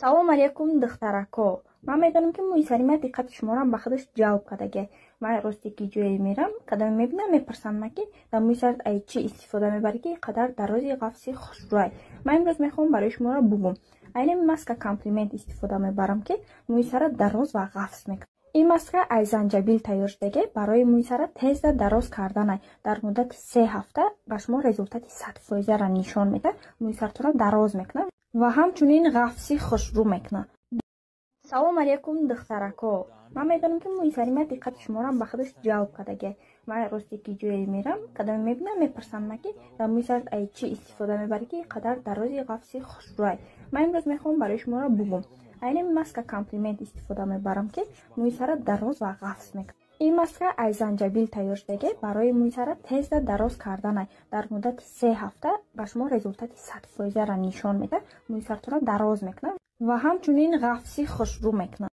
салом алейкум духтарако. Ман медонам ки муисари ман диққати шуморо ба худаш ҷалб кардагӣ. Ман росте ки ҷое мерам, кадаме мебинам, мепарсанд ман ки дар муисарат ай чӣ истифода мебарӣ ки қадар дарози ғафси хушрӯй. Ман имрӯз мехоҳам барои шуморо бугум. Айне маска комплимент истифода мебарам ки муисара дароз ва ғафс мекунад. این маска از زنجبیل تیار شده برای مویسر تیز دراز کردن در مدت 3 هفته به شما رزولتات 100% را نشان میده. مویسرتون را دراز میکنه و همچنین غفصی خوشرو میکنه. سلام علیکم دخترکو. من میدونم که مویسری من دقت شما را به خودش جلب کردگی. من راستی که جوی میرم کدام میبینم میپرسم مگه در مویسرت ای چی استفاده میبری که قدر درازی غفصی خوشروی. من امروز میخوام برای شما را بگم. айне маска комплимент истифода мебарам ки муисара дароз ва ғафс мекунад. این маска аз занҷабил тайёр шуда барои муисара тез дароз кардан дар муддати 3 ҳафта ба шумо результати 100% ра нишон медиҳад. муисартонро дароз мекунад ва ҳамчунин ғафси хушрӯ мекунад.